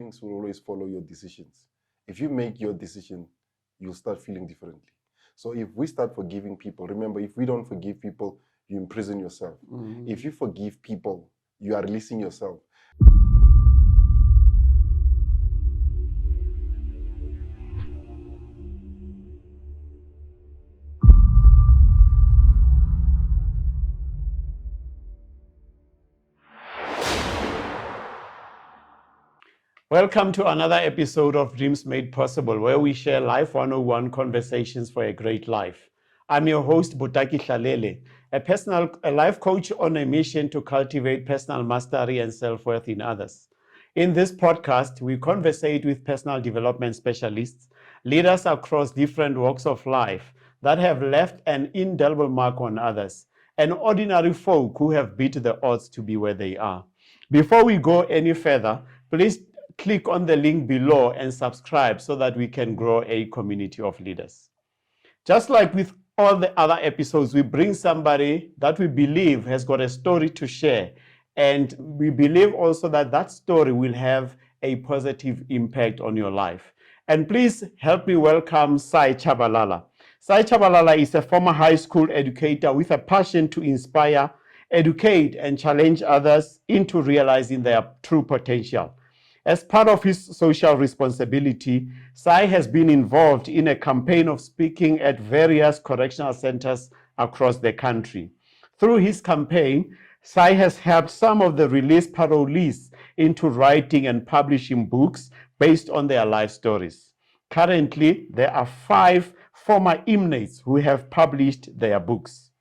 feelings will always follow your decisions. If you make your decision, you'll start feeling differently. So if we start forgiving people, remember, if we don't forgive people, you imprison yourself. If you forgive people, you are releasing yourself. Welcome to another episode of Dreams Made Possible, where we share Life 101 conversations for a great life. I'm your host, Botaki Hlalele, a life coach on a mission to cultivate personal mastery and self-worth in others. In this podcast, we conversate with personal development specialists, leaders across different walks of life that have left an indelible mark on others, and ordinary folk who have beat the odds to be where they are. Before we go any further, please click on the link below and subscribe so that we can grow a community of leaders. Just like with all the other episodes, we bring somebody that we believe has got a story to share. And we believe also that that story will have a positive impact on your life. And please help me welcome Sy Tshabalala. Sy Tshabalala is a former high school educator with a passion to inspire, educate, and challenge others into realizing their true potential. As part of his social responsibility, Sy has been involved in a campaign of speaking at various correctional centers across the country. Through his campaign, Sy has helped some of the released parolees into writing and publishing books based on their life stories. Currently, there are 5 former inmates who have published their books.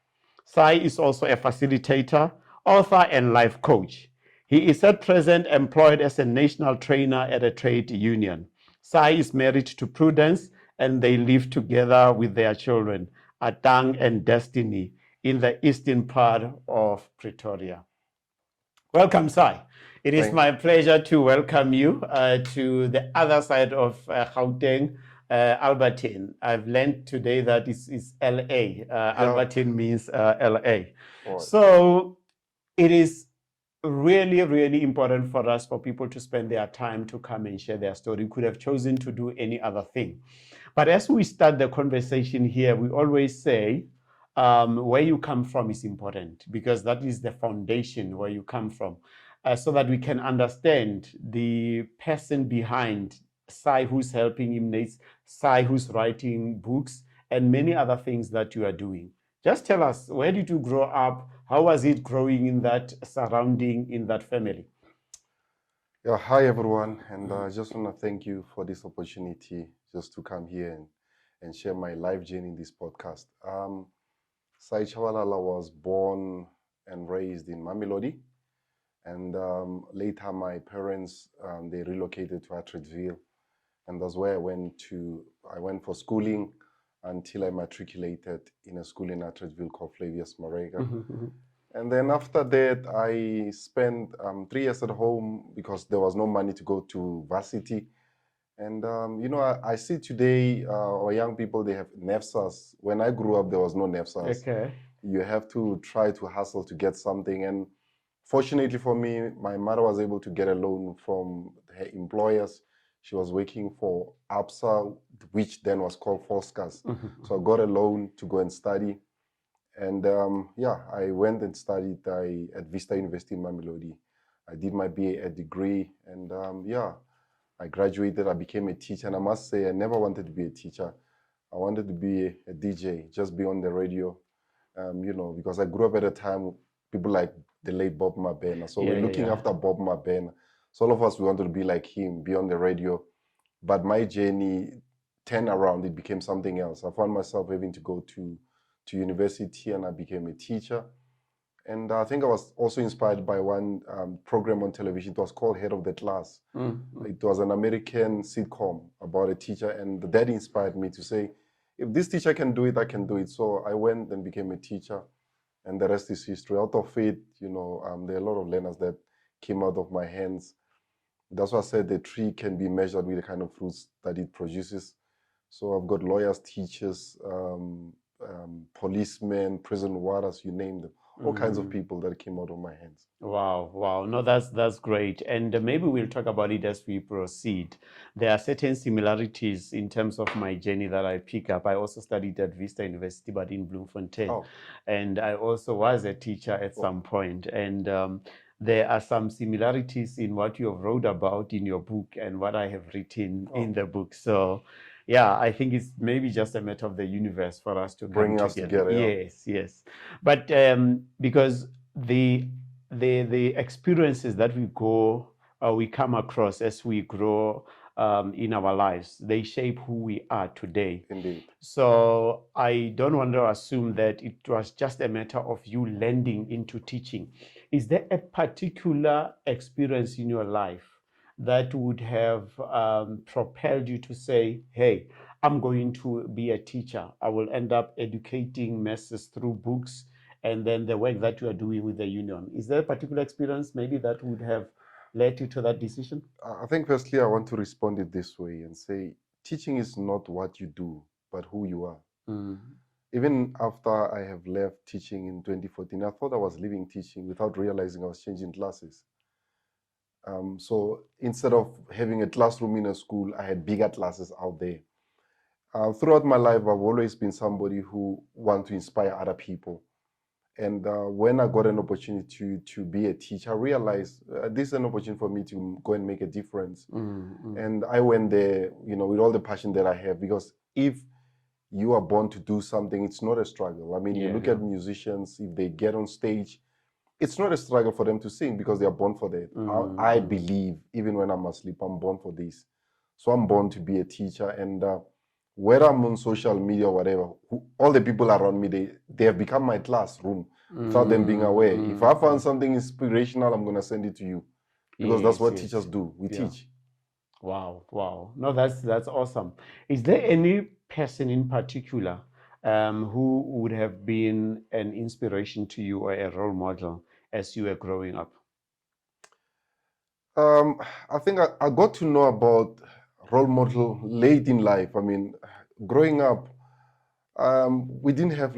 Sy is also a facilitator, author, and life coach. He is at present employed as a national trainer at a trade union. Sy is married to Prudence, and they live together with their children, Atang and Destiny, in the eastern part of Pretoria. Welcome, Sy. It is my pleasure to welcome you to the other side of Gauteng, Albertine. I've learned today that it's LA. Albertine means LA. Oh. So it is really, really important for us, for people to spend their time to come and share their story. We could have chosen to do any other thing. But as we start the conversation here, we always say where you come from is important, because that is the foundation where you come from, so that we can understand the person behind Sy, who's helping inmates, Sy, who's writing books, and many other things that you are doing. Just tell us, where did you grow up? How was it growing in that surrounding, in that family? Yeah, hi everyone, and I just want to thank you for this opportunity just to come here and share my life journey in this podcast. Sy Tshabalala was born and raised in Mamelodi, and later my parents, they relocated to Attridgeville, and that's where I went for schooling until I matriculated in a school in Attridgeville called Flavius Marega. And then after that, I spent 3 years at home because there was no money to go to varsity. And, I see today our young people, they have NEFSAs. When I grew up, there was no NEFSAs. Okay. You have to try to hustle to get something. And fortunately for me, my mother was able to get a loan from her employers. She was working for ABSA, which then was called Foscas. So I got a loan to go and study. And I went and studied at Vista University in Mamelodi. I did my BA degree, and I graduated. I became a teacher, and I must say I never wanted to be a teacher. I wanted to be a DJ, just be on the radio, because I grew up at a time people like the late Bob Mabena. So we're looking after Bob Mabena. So all of us, we wanted to be like him, be on the radio. But my journey turned around. It became something else. I found myself having to go to university, and I became a teacher. And I think I was also inspired by one program on television. It was called Head of the Class. It was an American sitcom about a teacher, and that inspired me to say, if this teacher can do it, I can do it. So I went and became a teacher, and the rest is history. Out of it, there are a lot of learners that came out of my hands. That's why I said the tree can be measured with the kind of fruits that it produces. So I've got lawyers, teachers, policemen, prison warders, you name them. all kinds of people that came out of my hands. Wow, wow. No, that's great. And maybe we'll talk about it as we proceed. There are certain similarities in terms of my journey that I pick up. I also studied at Vista University, but in Bloemfontein. Oh. And I also was a teacher at some point. And there are some similarities in what you have wrote about in your book and what I have written in the book. So yeah, I think it's maybe just a matter of the universe for us to bring us together. Yes, yes. But because the experiences that we come across as we grow in our lives, they shape who we are today. Indeed. So I don't want to assume that it was just a matter of you landing into teaching. Is there a particular experience in your life that would have propelled you to say, hey, I'm going to be a teacher. I will end up educating masses through books and then the work that you are doing with the union. Is there a particular experience maybe that would have led you to that decision? I think firstly, I want to respond it this way and say, teaching is not what you do, but who you are. Even after I have left teaching in 2014, I thought I was leaving teaching without realizing I was changing classes. So instead of having a classroom in a school, I had bigger classes out there. Throughout my life, I've always been somebody who wants to inspire other people. And when I got an opportunity to be a teacher, I realized this is an opportunity for me to go and make a difference. And I went there, with all the passion that I have, because if you are born to do something, it's not a struggle. I mean, you look at musicians, if they get on stage, it's not a struggle for them to sing because they are born for that. I believe, even when I'm asleep, I'm born for this. So I'm born to be a teacher. And whether I'm on social media or whatever, all the people around me, they have become my classroom without them being aware. If I found something inspirational, I'm going to send it to you, because that's what teachers do. We teach. Wow, wow. No, that's awesome. Is there any person in particular who would have been an inspiration to you or a role model as you were growing up? I think I got to know about role model late in life. I mean, growing up, we didn't have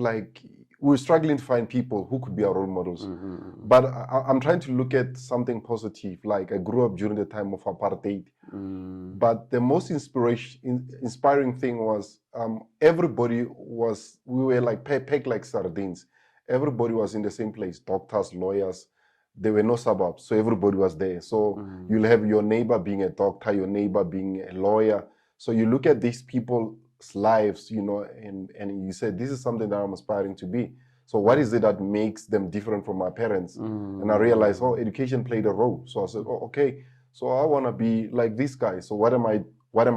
we were struggling to find people who could be our role models. But I'm trying to look at something positive. Like, I grew up during the time of apartheid. But the most inspiring thing was we were like pegged like sardines. Everybody was in the same place, doctors, lawyers. There were no suburbs, so everybody was there. So you'll have your neighbor being a doctor, your neighbor being a lawyer. So you look at these people's lives, and you say, this is something that I'm aspiring to be. So what is it that makes them different from my parents? And I realized, education played a role. So I said, okay, so I want to be like this guy. So what am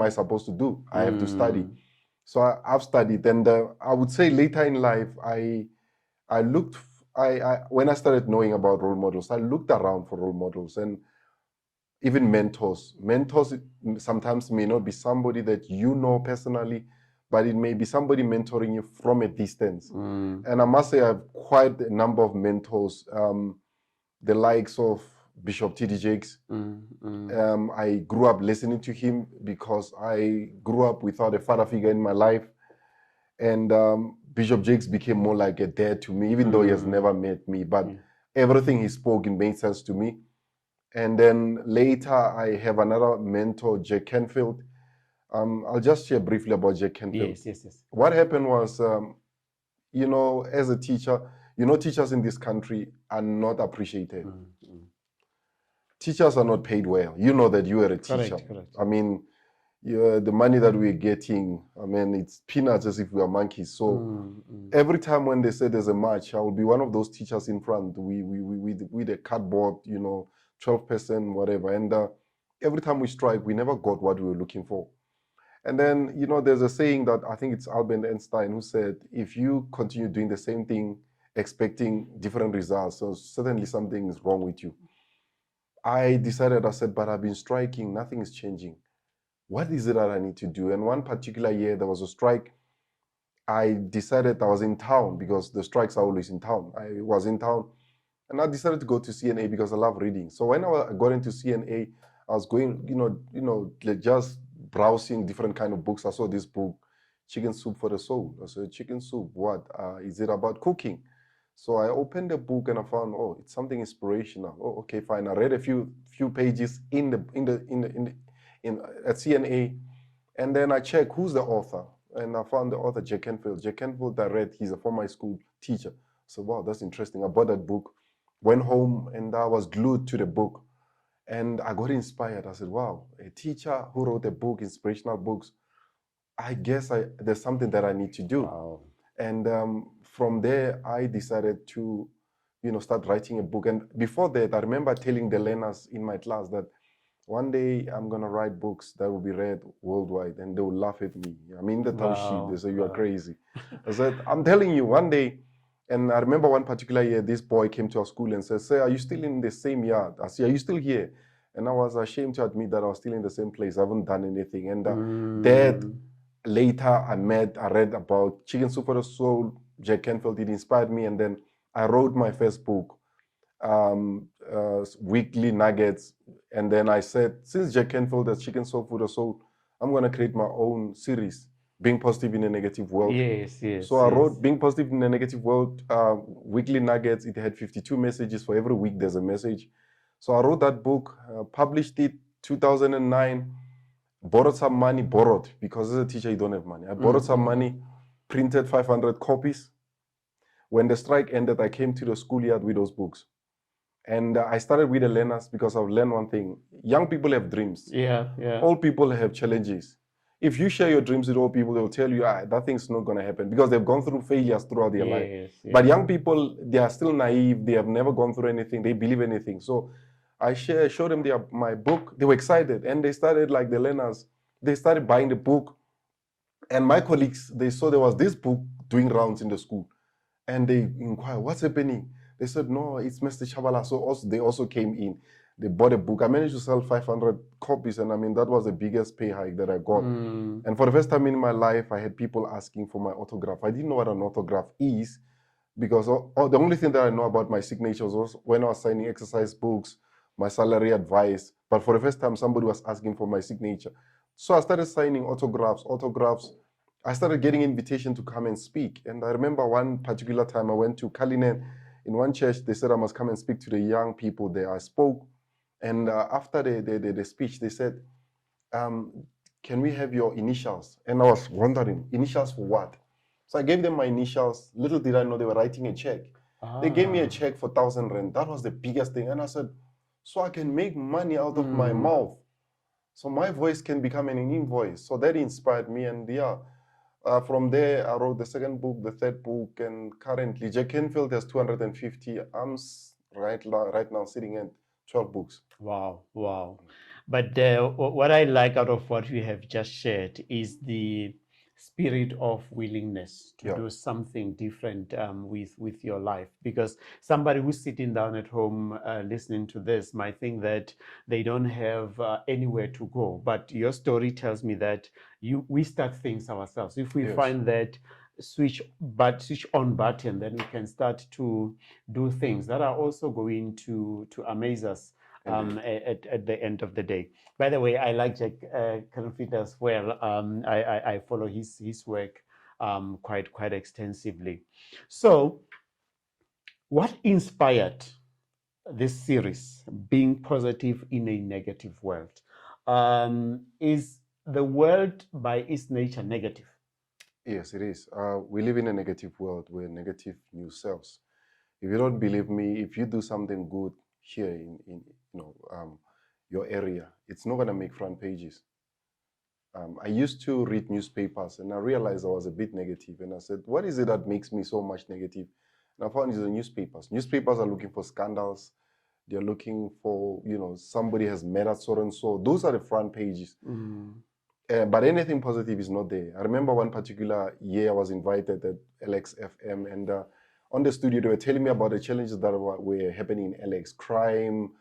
I supposed to do? I have to study. So I've studied, and I would say later in life, when I started knowing about role models, I looked around for role models and even mentors. Mentors sometimes may not be somebody that you know personally, but it may be somebody mentoring you from a distance. And I must say, I have quite a number of mentors, the likes of Bishop T.D. Jakes. I grew up listening to him because I grew up without a father figure in my life. And Bishop Jakes became more like a dad to me, even though he has never met me. But everything he spoke, it made sense to me. And then later, I have another mentor, Jack Canfield. I'll just share briefly about Jack Canfield. Yes. What happened was, as a teacher, teachers in this country are not appreciated. Teachers are not paid well. You know that you are a teacher. Correct. I mean, the money that we're getting, I mean, it's peanuts, as if we are monkeys. So every time when they say there's a match, I will be one of those teachers in front. With a cardboard, 12%, whatever. And every time we strike, we never got what we were looking for. And then, there's a saying that I think it's Albert Einstein who said, if you continue doing the same thing, expecting different results, so certainly something is wrong with you. I said, but I've been striking, nothing is changing. What is it that I need to do? And one particular year, there was a strike. I decided I was in town, because the strikes are always in town. I was in town, and I decided to go to CNA because I love reading. So when I got into CNA, I was going, just browsing different kind of books. I saw this book, Chicken Soup for the Soul. I said, chicken soup, what? Is it about cooking? So I opened the book and I found, oh, it's something inspirational. Oh, okay, fine. I read a few pages in at CNA, and then I checked who's the author, and I found the author, Jack Canfield. Jack Canfield, I read, he's a former school teacher. So wow, that's interesting. I bought that book, went home, and I was glued to the book, and I got inspired. I said, wow, a teacher who wrote a book, inspirational books. I guess there's something that I need to do. Wow. And from there, I decided to, start writing a book. And before that, I remember telling the learners in my class that one day I'm going to write books that will be read worldwide, and they will laugh at me. I mean, the township, they say, you are crazy. I said, I'm telling you, one day. And I remember one particular year, this boy came to our school and said, "Sir, are you still in the same yard?" I said, "Are you still here?" And I was ashamed to admit that I was still in the same place. I haven't done anything. And Dad, later I read about Chicken Soup for the Soul, Jack Canfield. It inspired me. And then I wrote my first book, Weekly Nuggets. And then I said, since Jack Canfield has Chicken Soup for the Soul, I'm going to create my own series, Being Positive in a Negative World. Yes. So I wrote Being Positive in a Negative World, Weekly Nuggets. It had 52 messages. For every week, there's a message. So I wrote that book, published it 2009, borrowed some money, because as a teacher, you don't have money. I borrowed some money, printed 500 copies. When the strike ended, I came to the schoolyard with those books. And I started with the learners because I've learned one thing. Young people have dreams. Yeah. Old people have challenges. If you share your dreams with old people, they'll tell you, that thing's not going to happen, because they've gone through failures throughout their life. Yes. But young people, they are still naive. They have never gone through anything. They believe anything. So I showed them my book. They were excited. And they started, like the learners, they started buying the book. And my colleagues, they saw there was this book doing rounds in the school. And they inquired, what's happening? They said, no, it's Mr. Tshabalala. So they also came in. They bought a book. I managed to sell 500 copies. And I mean, that was the biggest pay hike that I got. And for the first time in my life, I had people asking for my autograph. I didn't know what an autograph is, because the only thing that I know about my signatures was when I was signing exercise books, my salary advice. But for the first time, somebody was asking for my signature. So I started signing autographs. I started getting invitation to come and speak. And I remember one particular time I went to Cullinan in one church. They said I must come and speak to the young people there. I spoke. And after the speech, they said, can we have your initials? And I was wondering, initials for what? So I gave them my initials. Little did I know they were writing a check. They gave me a check for 1,000 rand. That was the biggest thing. And I said, so I can make money out of my mouth. So my voice can become an invoice. So that inspired me. And from there, I wrote the second book, the third book, and currently Jack Canfield has 250. I'm right now sitting at 12 books. Wow. But what I like out of what you have just shared is the spirit of willingness to do something different with your life. Because somebody who's sitting down at home listening to this might think that they don't have anywhere to go. But your story tells me that we start things ourselves. If we find that switch on button, then we can start to do things that are also going to amaze us at the end of the day. By the way, I like Jack Canfield as well. I follow his work quite extensively. So, what inspired this series, Being Positive in a Negative World? Is the world by its nature negative? Yes, it is. We live in a negative world where negative news sells. If you don't believe me, if you do something good here in your area, it's not going to make front pages. I used to read newspapers, and I realized I was a bit negative. And I said, what is it that makes me so much negative? And I found it's the newspapers. Newspapers are looking for scandals. They're looking for, somebody has murdered so and so. Those are the front pages. But anything positive is not there. I remember one particular year I was invited at LX FM, and on the studio, they were telling me about the challenges that were happening in LX: crime,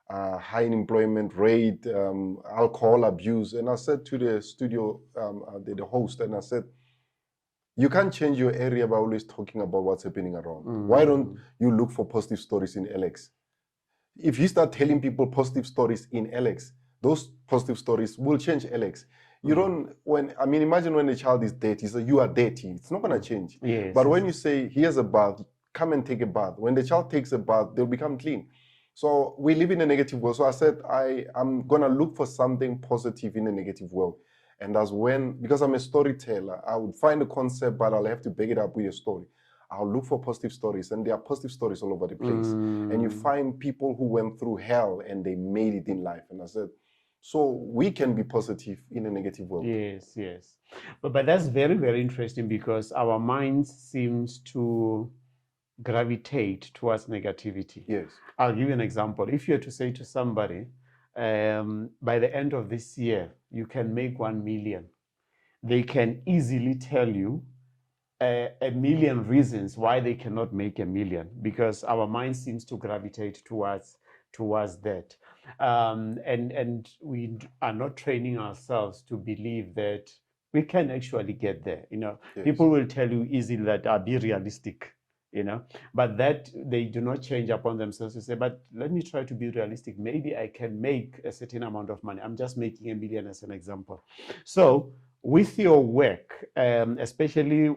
high unemployment rate, alcohol abuse. And I said to the studio, the host, and I said, you can't change your area by always talking about what's happening around. Why don't you look for positive stories in LX? If you start telling people positive stories in LX, those positive stories will change LX. You don't, imagine when a child is dirty, so you are dirty. It's not going to change. Yes, but when you say, here's a bath, come and take a bath. When the child takes a bath, they'll become clean. So we live in a negative world. So I said, I'm going to look for something positive in a negative world. And that's when, because I'm a storyteller, I would find a concept, but I'll have to back it up with a story. I'll look for positive stories, and there are positive stories all over the place. And you find people who went through hell and they made it in life. And I said, so we can be positive in a negative world. Yes, yes. But that's very, very interesting, because our minds seems to gravitate towards negativity. Yes. I'll give you an example. If you were to say to somebody, by the end of this year, you can make 1 million, they can easily tell you a million reasons why they cannot make 1 million, because our mind seems to gravitate towards that. And we are not training ourselves to believe that we can actually get there. Yes. People will tell you easily that be realistic, but that they do not change upon themselves to say, but let me try to be realistic. Maybe I can make a certain amount of money. I'm just making 1 million as an example. So with your work, especially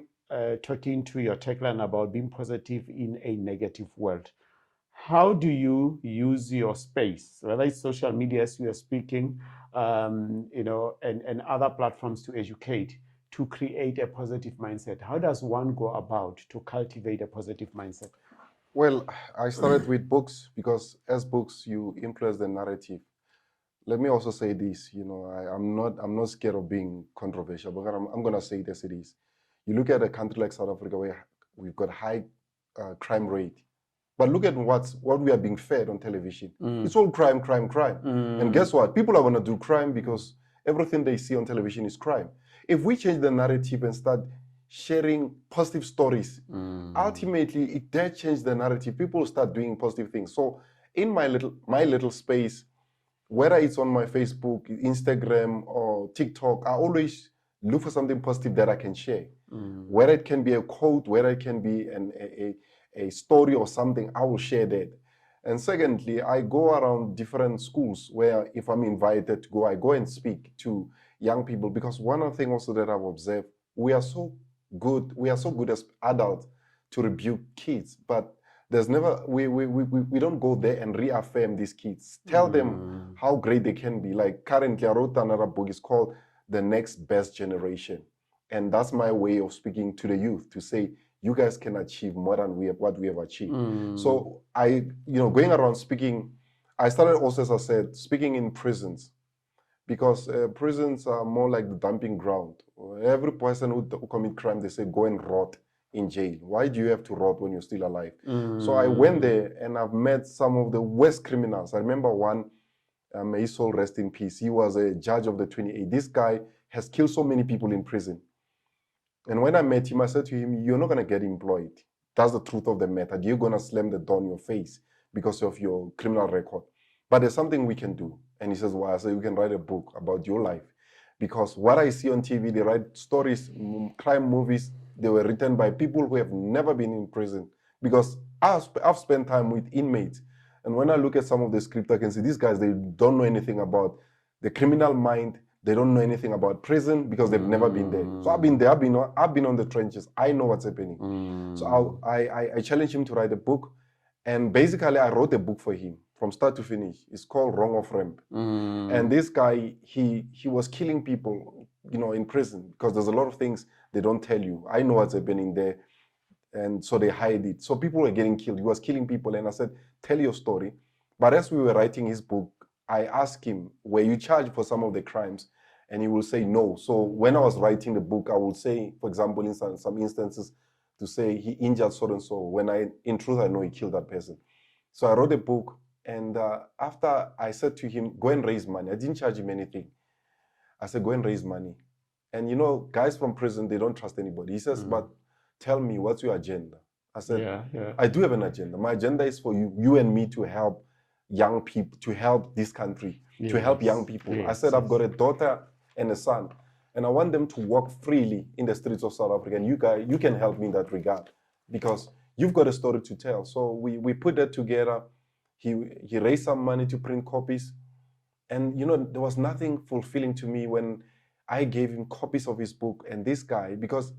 talking to your tagline about being positive in a negative world, how do you use your space, whether it's social media as you are speaking, and other platforms to educate, to create a positive mindset? How does one go about to cultivate a positive mindset? Well, I started with books, because as books, you influence the narrative. Let me also say this, I'm not scared of being controversial, but I'm going to say it as it is. You look at a country like South Africa, where we've got high crime rate, but look at what we are being fed on television. It's all crime, crime, crime. And guess what? People are going to do crime because everything they see on television is crime. If we change the narrative and start sharing positive stories, ultimately, it does change the narrative. People start doing positive things. So in my little space, whether it's on my Facebook, Instagram, or TikTok, I always look for something positive that I can share. Whether it can be a quote, whether it can be a story or something, I will share that. And secondly, I go around different schools where, if I'm invited to go, I go and speak to young people, because one of the things also that I've observed, we are so good as adults to rebuke kids, but there's never, we don't go there and reaffirm these kids, tell them how great they can be. Like currently, I wrote another book, it's called The Next Best Generation. And that's my way of speaking to the youth, to say, you guys can achieve more than what we have achieved. So going around speaking, I started also, as I said, speaking in prisons, because prisons are more like the dumping ground. Every person who commit crime, they say, go and rot in jail. Why do you have to rot when you're still alive? So I went there and I've met some of the worst criminals. I remember one, may his soul rest in peace. He was a judge of the 28. This guy has killed so many people in prison. And when I met him, I said to him, you're not going to get employed. That's the truth of the matter. You're going to slam the door in your face because of your criminal record. But there's something we can do. And he says, well, I said, we can write a book about your life. Because what I see on TV, they write stories, crime movies, they were written by people who have never been in prison. Because I've spent time with inmates. And when I look at some of the script, I can see these guys, they don't know anything about the criminal mind. They don't know anything about prison because they've never been there. So I've been there. I've been on the trenches. I know what's happening. So I challenged him to write a book, and basically I wrote a book for him from start to finish. It's called Wrong of Ramp. And this guy, he was killing people, in prison, because there's a lot of things they don't tell you. I know what's happening there, and so they hide it. So people were getting killed. He was killing people, and I said, tell your story. But as we were writing his book, I asked him, were you charged for some of the crimes? And he will say no. So when I was writing the book, I would say, for example, in some instances, to say he injured so and so, when in truth, I know he killed that person. So I wrote a book, and after I said to him, go and raise money. I didn't charge him anything. I said, go and raise money. And guys from prison, they don't trust anybody. He says, but tell me, what's your agenda? I said, I do have an agenda. My agenda is for you and me to help young people, to help this country, to help young people. I said, I've got a daughter and a son, and I want them to walk freely in the streets of South Africa. And you guys, you can help me in that regard, because you've got a story to tell. So we put that together. He raised some money to print copies. And there was nothing fulfilling to me when I gave him copies of his book. And this guy, because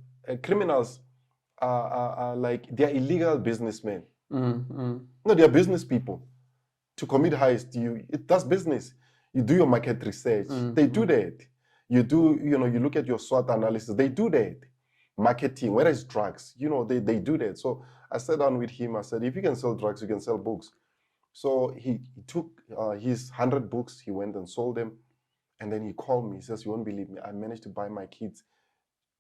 criminals like they're illegal businessmen. Mm-hmm. No, they're business people. To commit heist, that's business. You do your market research. They do that. You look at your SWOT analysis. They do that. Marketing, whether it's drugs, they do that. So I sat down with him. I said, if you can sell drugs, you can sell books. So he took his 100 books. He went and sold them. And then he called me. He says, you won't believe me. I managed to buy my kids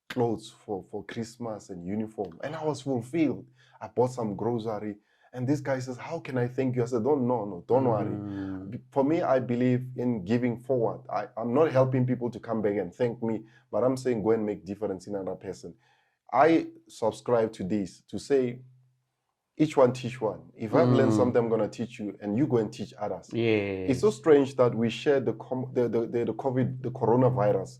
clothes for Christmas and uniform. And I was fulfilled. I bought some grocery. And this guy says, how can I thank you? I said, don't worry. For me, I believe in giving forward. I'm not helping people to come back and thank me, but I'm saying go and make difference in another person. I subscribe to this, to say, each one teach one. If I've learned something, I'm going to teach you, and you go and teach others. Yes. It's so strange that we share the coronavirus.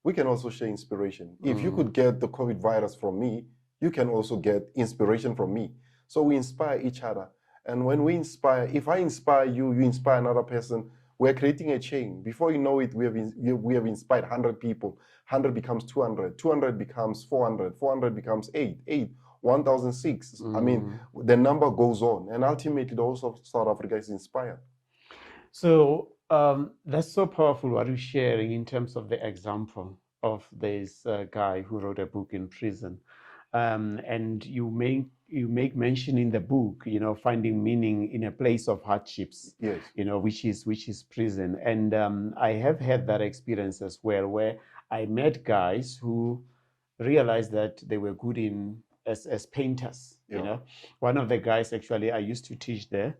We can also share inspiration. If you could get the COVID virus from me, you can also get inspiration from me. So we inspire each other. And when we inspire, if I inspire you, you inspire another person, we're creating a chain. Before you know it, we have inspired 100 people. 100 becomes 200. 200 becomes 400. 400 becomes 8. 1,006. I mean, the number goes on. And ultimately, the whole of South Africa is inspired. So that's so powerful what you're sharing in terms of the example of this guy who wrote a book in prison. And you make mention in the book, finding meaning in a place of hardships, yes, which is prison. And I have had that experience as well, where I met guys who realized that they were good as painters. Yeah. One of the guys actually I used to teach there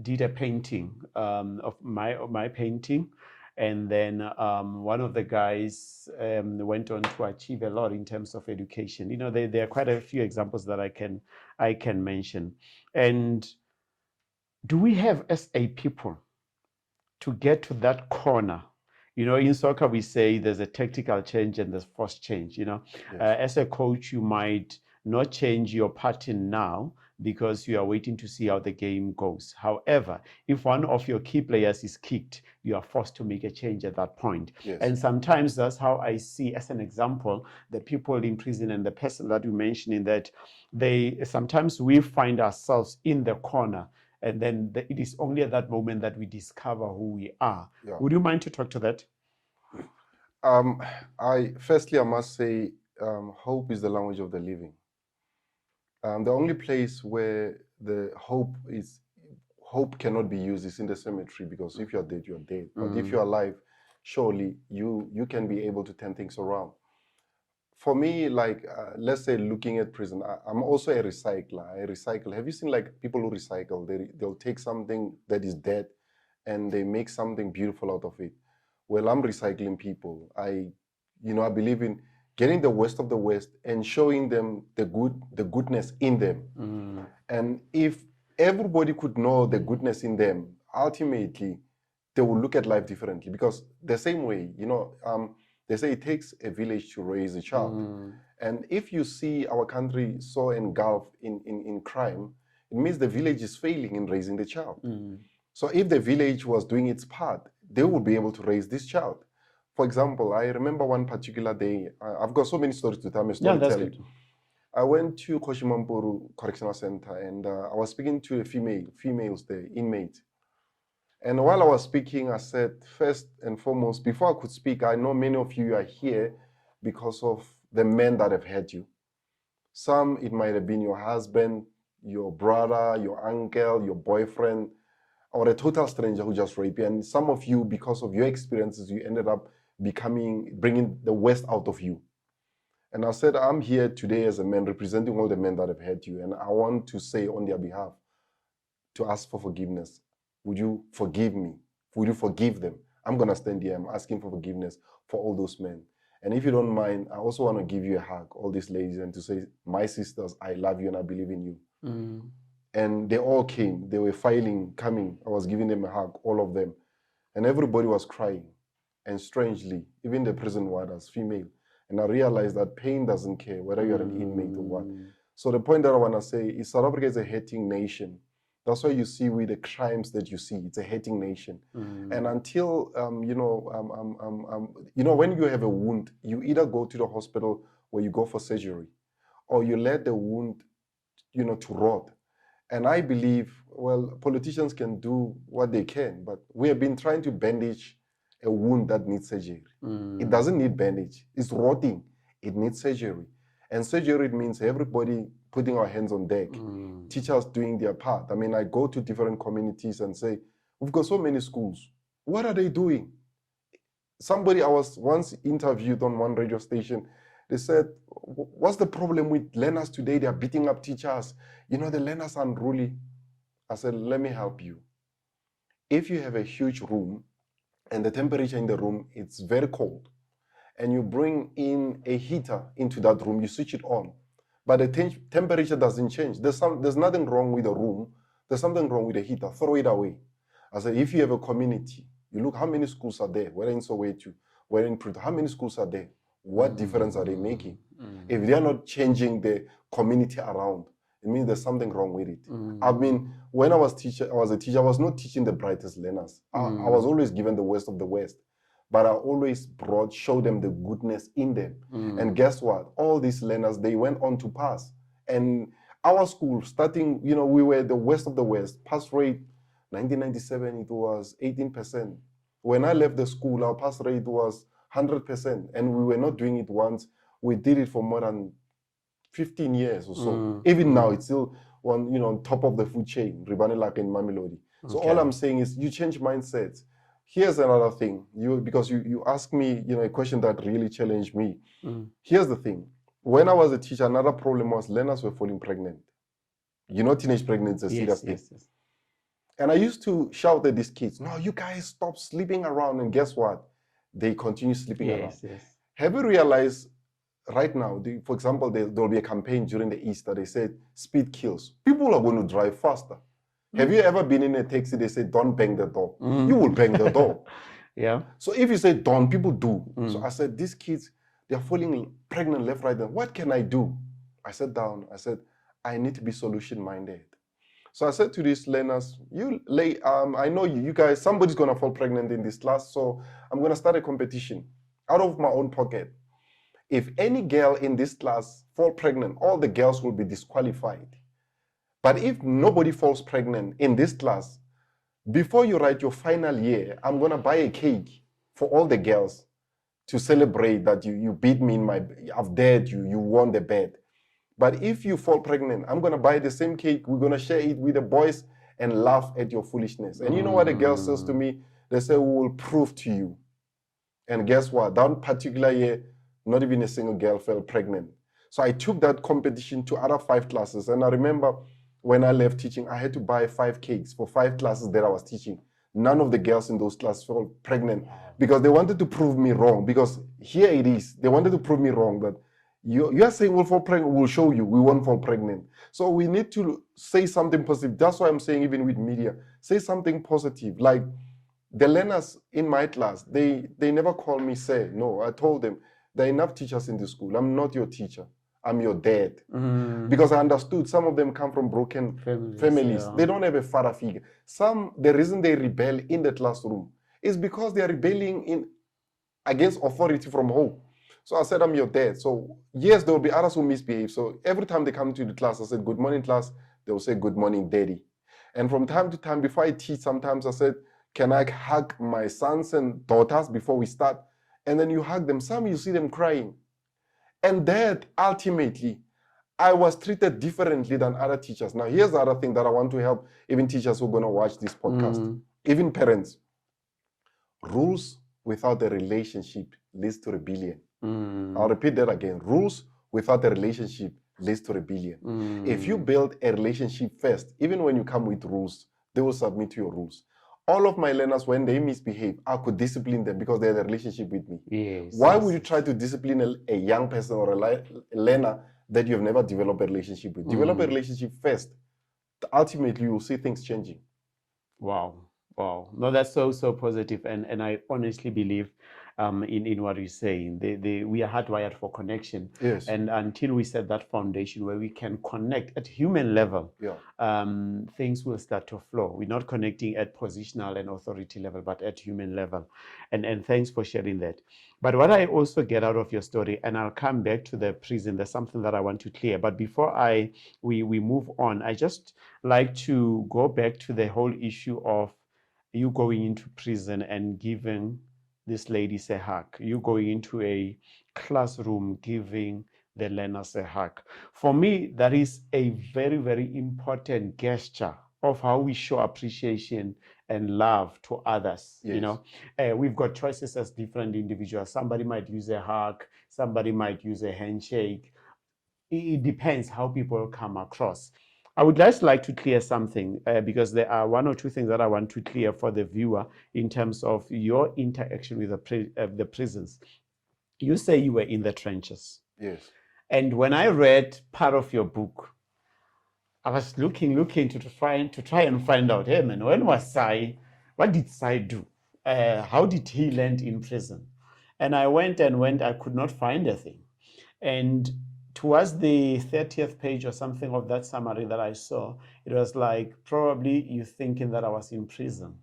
did a painting of my painting. And then one of the guys went on to achieve a lot in terms of education. There are quite a few examples that I can mention. And do we have as a people to get to that corner? In soccer we say there's a tactical change and there's forced change. Yes. As a coach, you might not change your pattern now because you are waiting to see how the game goes. However, if one of your key players is kicked, you are forced to make a change at that point. Yes. And sometimes that's how I see, as an example, the people in prison and the person that you mentioned, in that sometimes we find ourselves in the corner, and then it is only at that moment that we discover who we are. Yeah. Would you mind to talk to that? Firstly, I must say, hope is the language of the living. The only place where the hope cannot be used is in the cemetery, because if you're dead, you're dead. But if you're alive, surely you can be able to turn things around. For me, like, let's say looking at prison, I'm also a recycler. I recycle. Have you seen like people who recycle? They'll take something that is dead and they make something beautiful out of it. Well, I'm recycling people. I believe in getting the worst of the West and showing them the goodness in them. And if everybody could know the goodness in them, ultimately they will look at life differently. Because the same way, they say it takes a village to raise a child. And if you see our country so engulfed in crime, it means the village is failing in raising the child. So if the village was doing its part, they would be able to raise this child. For example, I remember one particular day, I've got so many stories to tell me. Yeah, that's good. I went to Koshimampuru Correctional Center, and I was speaking to a females there, inmates. And while I was speaking, I said, first and foremost, before I could speak, I know many of you are here because of the men that have hurt you. Some, it might have been your husband, your brother, your uncle, your boyfriend, or a total stranger who just raped you. And some of you, because of your experiences, you ended up bringing the worst out of you. And I said, I'm here today as a man representing all the men that have hurt you. And I want to say on their behalf, to ask for forgiveness. Would you forgive me? Would you forgive them? I'm going to stand here. I'm asking for forgiveness for all those men. And if you don't mind, I also want to give you a hug, all these ladies, and to say, my sisters, I love you and I believe in you. And they all came. They were coming. I was giving them a hug, all of them. And everybody was crying. And strangely, even the prison warders, female. And I realized that pain doesn't care whether you're an inmate or what. So the point that I want to say is South Africa is a hating nation. That's why you see with the crimes that you see, it's a hating nation. And until, when you have a wound, you either go to the hospital where you go for surgery, or you let the wound, to rot. And I believe, well, politicians can do what they can, but we have been trying to bandage a wound that needs surgery. It doesn't need bandage. It's rotting. It needs surgery. And surgery means everybody putting our hands on deck, teachers doing their part. I mean, I go to different communities and say, we've got so many schools. What are they doing? I was once interviewed on one radio station. They said, what's the problem with learners today? They are beating up teachers. The learners are unruly. I said, let me help you. If you have a huge room and the temperature in the room, it's very cold, and you bring in a heater into that room, you switch it on, but the temperature doesn't change. There's nothing wrong with the room. There's something wrong with the heater. Throw it away. I said, if you have a community, you look how many schools are there, whether in Soweto, whether in Pretoria, how many schools are there? What difference are they making? If they are not changing the community around, it means there's something wrong with it. I mean, when I was a teacher, I was not teaching the brightest learners. I was always given the worst of the West, but I always showed them the goodness in them. And guess what? All these learners, they went on to pass. And our school, starting, we were the worst of the West. Pass rate, 1997, it was 18%. When I left the school, our pass rate was 100%. And we were not doing it once. We did it for more than 15 years or so. Even now, it's still on top of the food chain, like in Mamelodi. So all I'm saying is you change mindsets. Here's another thing, because you asked me, a question that really challenged me. Here's the thing. When I was a teacher, another problem was learners were falling pregnant. Teenage pregnancy is a serious thing. Yes. And I used to shout at these kids, no, you guys stop sleeping around. And guess what? They continue sleeping around. Yes. Have you realized right now, for example, there'll be a campaign during the Easter. They said, speed kills. People are going to drive faster. Have you ever been in a taxi? They say, don't bang the door. You will bang the door. Yeah. So if you say don't, people do. So I said, these kids, they're falling pregnant left, right, and what can I do? I sat down. I said, I need to be solution-minded. So I said to these learners, I know you guys, somebody's going to fall pregnant in this class, so I'm going to start a competition out of my own pocket. If any girl in this class fall pregnant, all the girls will be disqualified. But if nobody falls pregnant in this class, before you write your final year, I'm going to buy a cake for all the girls to celebrate that you beat me I've dared you, you won the bet. But if you fall pregnant, I'm going to buy the same cake. We're going to share it with the boys and laugh at your foolishness. And you know what the girl says to me? They say, we will prove to you. And guess what? That particular year, not even a single girl fell pregnant. So I took that competition to other 5 classes. And I remember when I left teaching, I had to buy 5 cakes for 5 classes that I was teaching. None of the girls in those classes fell pregnant because they wanted to prove me wrong. Because here it is. They wanted to prove me wrong that you are saying we'll fall pregnant, we'll show you, we won't fall pregnant. So we need to say something positive. That's why I'm saying even with media, say something positive. Like the learners in my class, they never call me sir. No, I told them, there are enough teachers in the school. I'm not your teacher. I'm your dad. Because I understood some of them come from broken families. Yeah. They don't have a father figure. The reason they rebel in the classroom is because they are rebelling against authority from home. So I said, I'm your dad. So yes, there will be others who misbehave. So every time they come to the class, I said, good morning, class. They will say, good morning, daddy. And from time to time, before I teach, sometimes I said, can I hug my sons and daughters before we start? And then you hug them. Some you see them crying. And that ultimately, I was treated differently than other teachers. Now, here's the other thing that I want to help even teachers who are going to watch this podcast, even parents. Rules without a relationship leads to rebellion. I'll repeat that again. Rules without a relationship leads to rebellion. If you build a relationship first, even when you come with rules, they will submit to your rules. All of my learners, when they misbehave, I could discipline them because they had a relationship with me. Yes, Why would you try to discipline a young person or a learner that you've never developed a relationship with? Develop a relationship first. Ultimately, you'll see things changing. Wow. No, that's so positive. And I honestly believe in what you're saying. We are hardwired for connection. Yes. And until we set that foundation where we can connect at human level, things will start to flow. We're not connecting at positional and authority level, but at human level. And thanks for sharing that. But what I also get out of your story, and I'll come back to the prison, there's something that I want to clear. But before we move on, I just like to go back to the whole issue of you going into prison and giving this ladies a hug. You going into a classroom giving the learners a hug. For me, that is a very, very important gesture of how we show appreciation and love to others. Yes. You know, we've got choices as different individuals. Somebody might use a hug, somebody might use a handshake. It depends how people come across. I would just like to clear something because there are one or two things that I want to clear for the viewer in terms of your interaction with the prisons. You say you were in the trenches. Yes. And when I read part of your book, I was looking to try and find out, hey man, when was Sy? What did Sy do? How did he land in prison? And I went, I could not find a thing. And towards the 30th page or something of that summary that I saw, it was like, probably you thinking that I was in prison,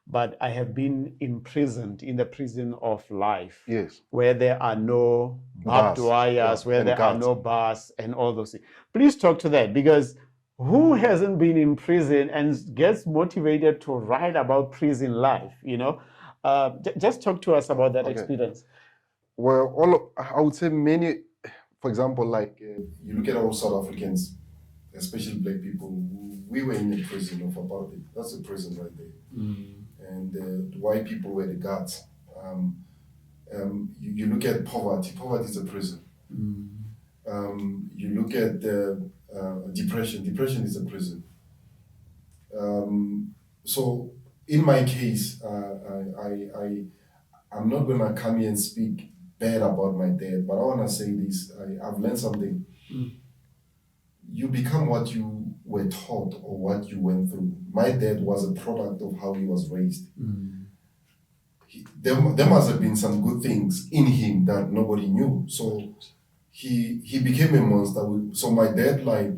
but I have been imprisoned in the prison of life. Yes. Where there are no barbed wires, where there are no bars and all those things. Please talk to that, because who hasn't been in prison and gets motivated to write about prison life, you know? Just talk to us about that experience. Well, I would say many, for example, like you look at all South Africans, especially black people, we were in a prison of apartheid. That's a prison right there. And the white people were the guards. You look at poverty is a prison. You look at depression is a prison. So in my case, I'm not gonna come here and speak bad about my dad, but I wanna say this, I've learned something. You become what you were taught or what you went through. My dad was a product of how he was raised. There must have been some good things in him that nobody knew. So he became a monster. So my dad, like,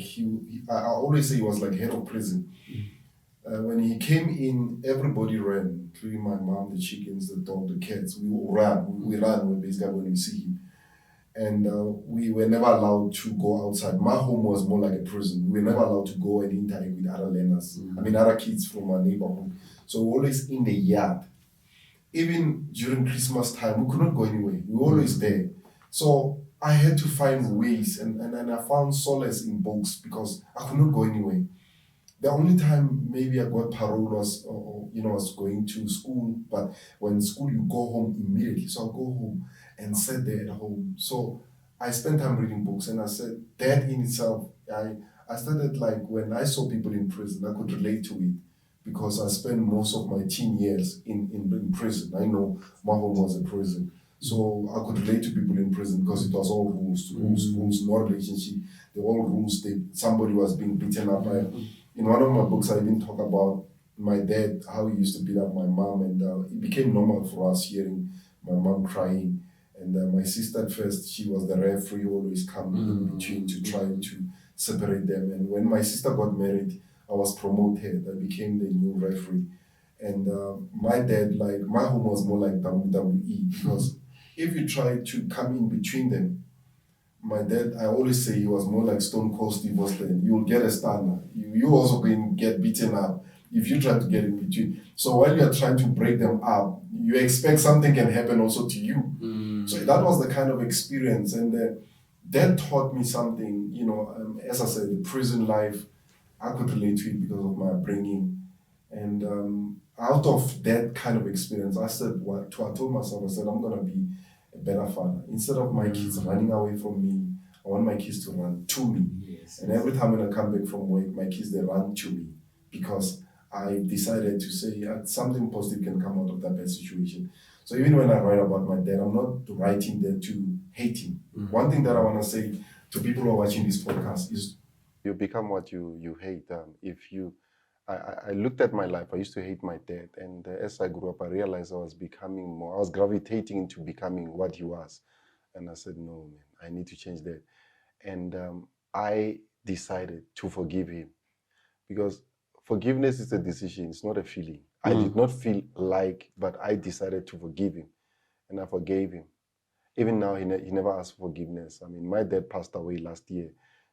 I always say he was like head of prison. When he came in, everybody ran, including my mom, the chickens, the dog, the cats. We ran when basically when we see him. And we were never allowed to go outside. My home was more like a prison. We were never allowed to go and interact with other learners. Other kids from our neighborhood. So we were always in the yard. Even during Christmas time, we could not go anywhere. We were always there. So I had to find ways, and I found solace in books because I could not go anywhere. The only time maybe I got parole was, was going to school, but when school you go home immediately. So I'll go home and sit there at home. So I spent time reading books, and I said that in itself, I started, like, when I saw people in prison, I could relate to it because I spent most of my teen years in prison. I know my home was a prison. So I could relate to people in prison because it was all rules, no relationship. They all rules. Somebody was being beaten up. In one of my books, I even talk about my dad, how he used to beat up my mom, and it became normal for us hearing my mom crying. And my sister at first, she was the referee, always come in between to try to separate them. And when my sister got married, I was promoted. I became the new referee. And my dad, like, my home was more like WWE because if you try to come in between them, my dad, I always say he was more like Stone Cold Steve Austin. You'll get a stunner. You also going to get beaten up if you try to get in between. So while you're trying to break them up, you expect something can happen also to you. So that was the kind of experience. And that taught me something, as I said, the prison life, I could relate to it because of my upbringing. And out of that kind of experience, I told myself, I'm going to be a better father. Instead of my kids running away from me, I want my kids to run to me. Yes. And every time when I come back from work, my kids, they run to me because I decided to say something positive can come out of that bad situation. So even when I write about my dad, I'm not writing there to hate him. One thing that I want to say to people who are watching this podcast is, you become what you hate. If you I looked at my life. I used to hate my dad, and as I grew up, I realized I was gravitating into becoming what he was, and I said, no, man, I need to change that. And I decided to forgive him, because forgiveness is a decision, it's not a feeling. I did not feel like, but I decided to forgive him, and I forgave him. Even now, he never asked for forgiveness. I mean, my dad passed away last year,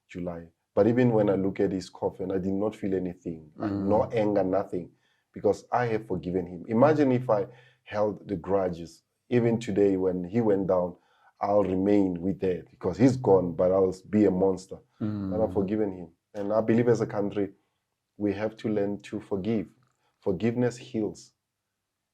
July. But even when I look at his coffin, I did not feel anything, no anger, nothing, because I have forgiven him. Imagine if I held the grudges. Even today, when he went down, I'll remain with that, because he's gone, but I'll be a monster. But I've forgiven him. And I believe as a country, we have to learn to forgive. Forgiveness heals,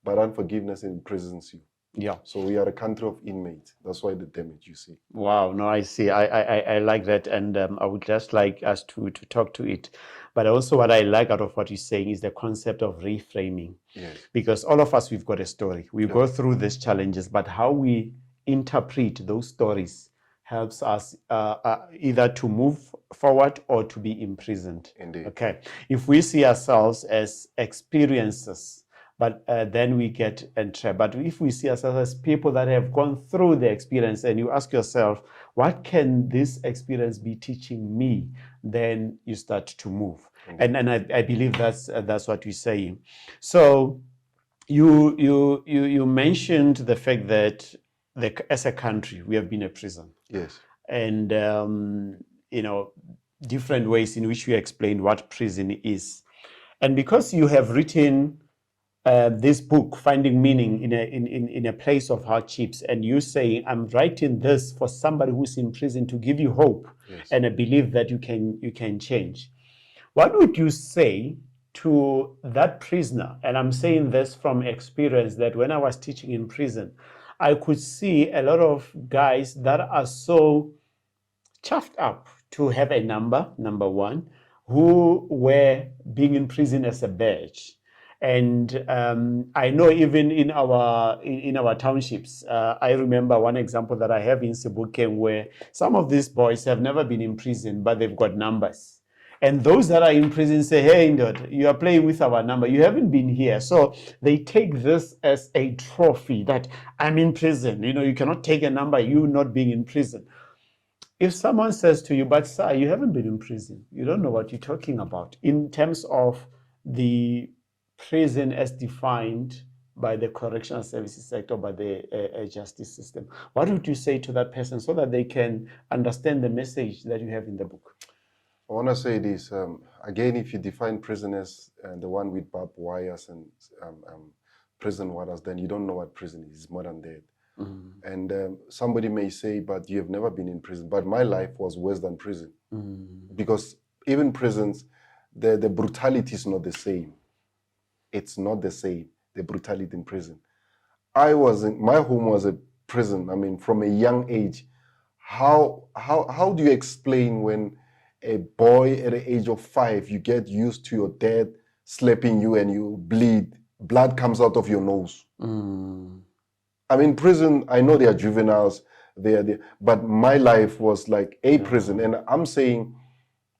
but unforgiveness imprisons you. Yeah. So we are a country of inmates. That's why the damage you see. Wow. No, I see. I like that. And I would just like us to talk to it. But also what I like out of what you're saying is the concept of reframing. Yes. Because all of us, we've got a story. We go through these challenges, but how we interpret those stories helps us either to move forward or to be imprisoned. Indeed. Okay. If we see ourselves as experiences, but then we get entrapped. But if we see ourselves as people that have gone through the experience, and you ask yourself, what can this experience be teaching me? Then you start to move. And I believe that's what you're saying. So you mentioned the fact that as a country, we have been a prison. Yes. And different ways in which we explained what prison is. And because you have written this book, Finding Meaning in a Place of Hardships, and you say, I'm writing this for somebody who's in prison to give you hope and a belief that you can change. What would you say to that prisoner? And I'm saying this from experience, that when I was teaching in prison, I could see a lot of guys that are so chuffed up to have a number one, who were being in prison as a badge. And I know even in our townships, I remember one example that I have in Sebokeng, where some of these boys have never been in prison, but they've got numbers. And those that are in prison say, hey, Indod, you are playing with our number. You haven't been here. So they take this as a trophy that I'm in prison. You cannot take a number, you not being in prison. If someone says to you, but sir, you haven't been in prison, you don't know what you're talking about in terms of the prison as defined by the correctional services sector, by the justice system, what would you say to that person so that they can understand the message that you have in the book? I want to say this, again, if you define prison as the one with barbed wires and prison waters, then you don't know what prison is. It's more than that. And somebody may say, but you have never been in prison. But my life was worse than prison. Because even prisons, the brutality is not the same. It's not the same, the brutality in prison. My home was a prison. I mean, from a young age. How do you explain when a boy at the age of 5, you get used to your dad slapping you and you bleed, blood comes out of your nose? I mean, prison, I know they are juveniles, but my life was like a prison. And I'm saying